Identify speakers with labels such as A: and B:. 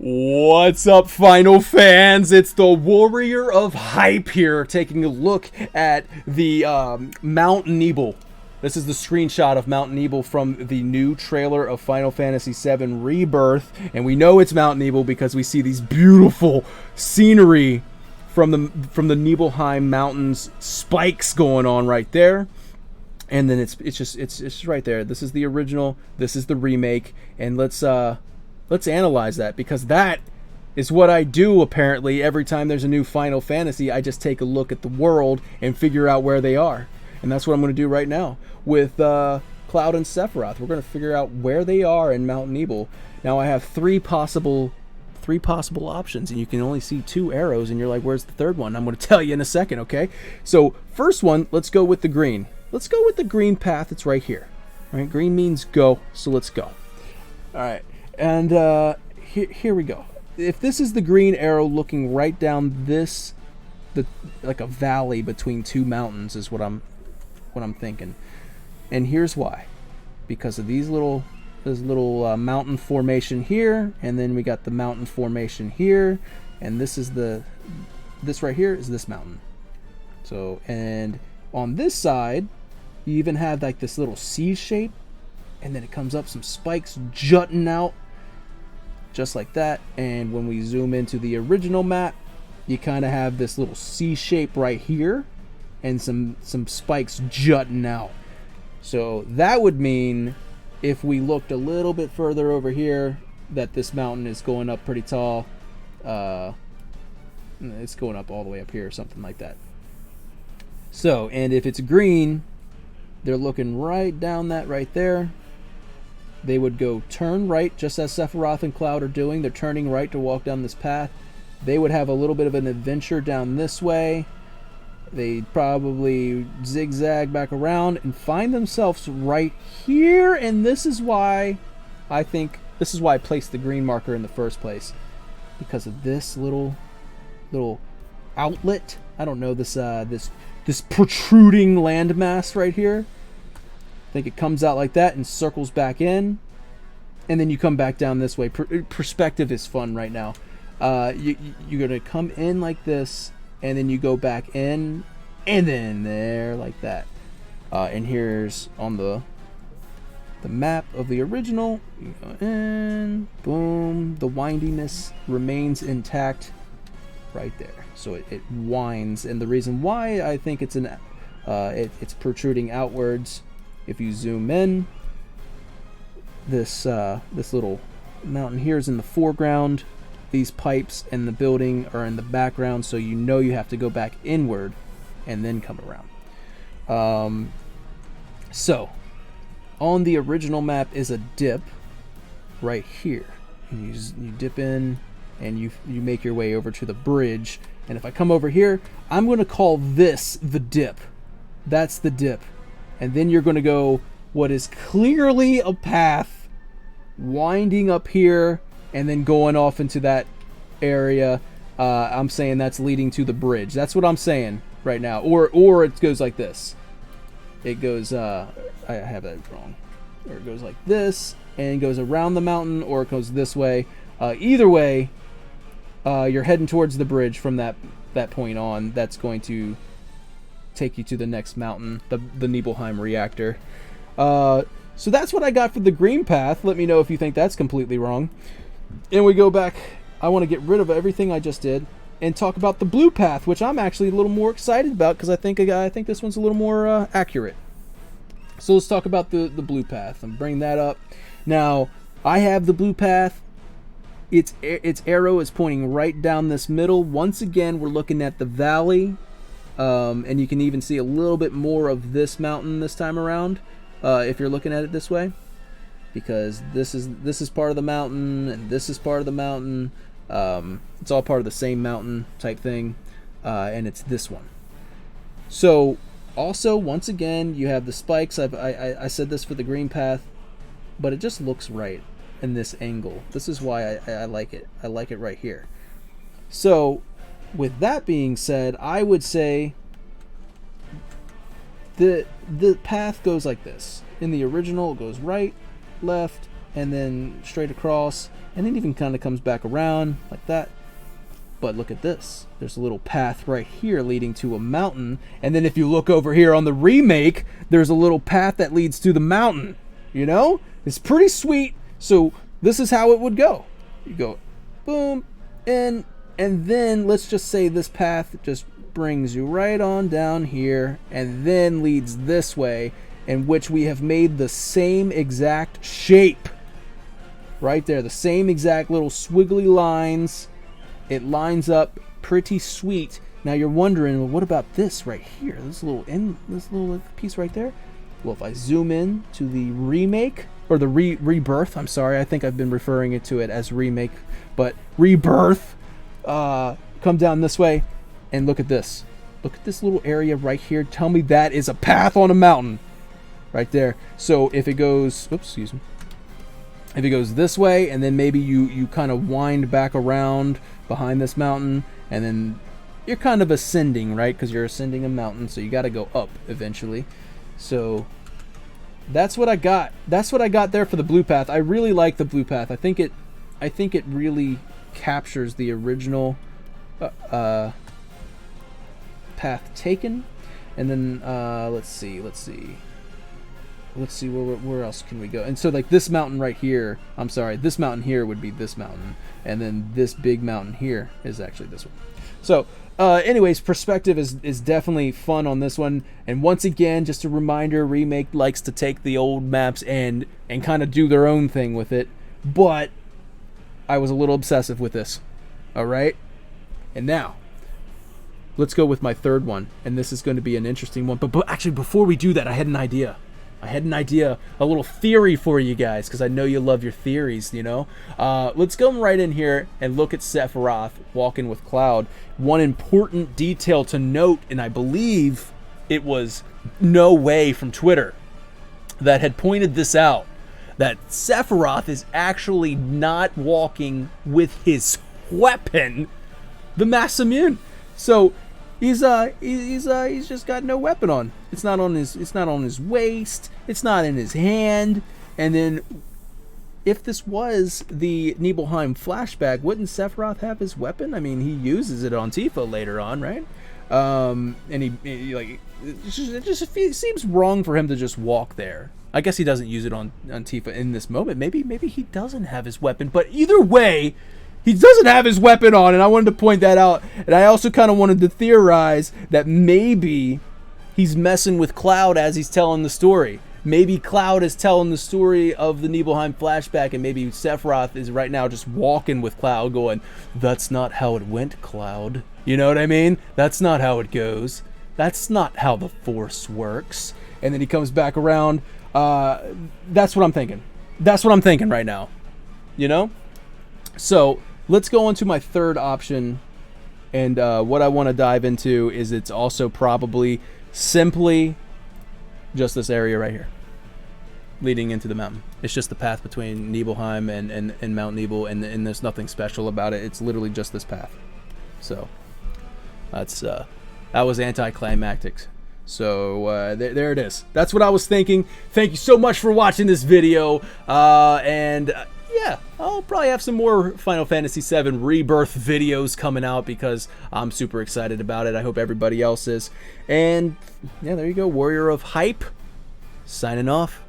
A: What's up, Final fans? It's the Warrior of Hype here, taking a look at the Mount Nebel. This is the screenshot of Mount Nebel from the new trailer of Final Fantasy VII Rebirth, and we know it's Mount Nebel because we see these beautiful scenery from the Nibelheim Mountains, spikes going on right there. And then it's just right there. This is the original, this is the remake, and let's analyze that, because that is what I do apparently every time there's a new Final Fantasy. I just take a look at the world and figure out where they are. And that's what I'm going to do right now with Cloud and Sephiroth. We're going to figure out where they are in Mount Nebel. Now I have three possible options, and you can only see two arrows, and you're like, where's the third one? I'm going to tell you in a second, okay? So first one, let's go with the green. Let's go with the green path. It's right here. All right, green means go, so let's go. All right. And here we go. If this is the green arrow looking right down this, like a valley between two mountains, is what I'm thinking. And here's why: because of this little mountain formation here, and then we got the mountain formation here, and this right here is this mountain. So, and on this side, you even have like this little C shape, and then it comes up some spikes jutting out just like that. And when we zoom into the original map, you kind of have this little C shape right here and some spikes jutting out. So that would mean, if we looked a little bit further over here, that this mountain is going up pretty tall. It's going up all the way up here or something like that. So, and if it's green, they're looking right down that right there. They would go turn right, just as Sephiroth and Cloud are doing. They're turning right to walk down this path. They would have a little bit of an adventure down this way. They'd probably zigzag back around and find themselves right here. And this is why I placed the green marker in the first place, because of this little outlet. I don't know, this protruding landmass right here. I think it comes out like that and circles back in, and then you come back down this way. Perspective is fun right now. You're gonna come in like this, and then you go back in, and then there like that. And here's on the map of the original. You go in, boom. The windiness remains intact right there, so it winds. And the reason why I think it's it's protruding outwards, if you zoom in, this little mountain here is in the foreground. These pipes and the building are in the background, so you know you have to go back inward and then come around. So on the original map is a dip right here, and you dip in and you make your way over to the bridge. And if I come over here, I'm going to call this the dip. That's the dip. And then you're going to go what is clearly a path winding up here and then going off into that area. I'm saying that's leading to the bridge. That's what I'm saying right now. Or it goes like this. It goes, I have that wrong. Or it goes like this and goes around the mountain, or it goes this way. Either way, you're heading towards the bridge from that point on. That's going to take you to the next mountain, the Nibelheim reactor. So that's what I got for the green path. Let me know if you think that's completely wrong. And we go back. I want to get rid of everything I just did and talk about the blue path, which I'm actually a little more excited about, because I think this one's a little more accurate. So let's talk about the blue path and bring that up. Now, I have the blue path. Its arrow is pointing right down this middle. Once again, we're looking at the valley. And you can even see a little bit more of this mountain this time around, if you're looking at it this way, because this is part of the mountain, and this is part of the mountain. It's all part of the same mountain type thing, and it's this one. So also, once again, you have the spikes. I said this for the green path, but it just looks right in this angle. This is why I like it. I like it right here. So with that being said, I would say the path goes like this. In the original, it goes right, left, and then straight across, and it even kind of comes back around like that. But look at this. There's a little path right here leading to a mountain. And then if you look over here on the remake, there's a little path that leads to the mountain. You know? It's pretty sweet. So this is how it would go. You go boom, and then let's just say this path just brings you right on down here and then leads this way, in which we have made the same exact shape. Right there. The same exact little swiggly lines. It lines up pretty sweet. Now you're wondering, well, what about this right here? This little piece right there? Well, if I zoom in to the remake, or the rebirth, I'm sorry, I think I've been referring to it as remake, but rebirth, come down this way, and look at this. Look at this little area right here. Tell me that is a path on a mountain. Right there. So if it goes, oops, excuse me. If it goes this way, and then maybe you kind of wind back around behind this mountain, and then you're kind of ascending, right? Because you're ascending a mountain, so you got to go up eventually. So that's what I got. That's what I got there for the blue path. I really like the blue path. I think it really captures the original path taken. And then let's see where else can we go. And so like this mountain right here, I'm sorry, this mountain here would be this mountain, and then this big mountain here is actually this one. So anyways, perspective is definitely fun on this one. And once again, just a reminder, Remake likes to take the old maps and kind of do their own thing with it, but I was a little obsessive with this. All right, and now let's go with my third one, and this is going to be an interesting one. But actually, before we do that, I had an idea, a little theory for you guys, because I know you love your theories, you know? Let's go right in here and look at Sephiroth walking with Cloud. One important detail to note, and I believe it was No Way from Twitter that had pointed this out, that Sephiroth is actually not walking with his weapon, the Masamune. So he's just got no weapon on. It's not on his waist. It's not in his hand. And then, if this was the Nibelheim flashback, wouldn't Sephiroth have his weapon? I mean, he uses it on Tifa later on, right? And he like, it just seems wrong for him to just walk there. I guess he doesn't use it on Tifa in this moment. Maybe he doesn't have his weapon. But either way, he doesn't have his weapon on, and I wanted to point that out. And I also kind of wanted to theorize that maybe he's messing with Cloud as he's telling the story. Maybe Cloud is telling the story of the Nibelheim flashback, and maybe Sephiroth is right now just walking with Cloud going, "That's not how it went, Cloud." You know what I mean? That's not how it goes. That's not how the Force works. And then he comes back around. That's what I'm thinking. That's what I'm thinking right now. You know? So let's go on to my third option, and what I want to dive into is it's also probably simply just this area right here, leading into the mountain. It's just the path between Nibelheim and Mount Nibel, and there's nothing special about it. It's literally just this path. So that's that was anticlimactic. So there it is. That's what I was thinking. Thank you so much for watching this video, and yeah, I'll probably have some more Final Fantasy VII Rebirth videos coming out because I'm super excited about it. I hope everybody else is. And yeah, there you go. Warrior of Hype, signing off.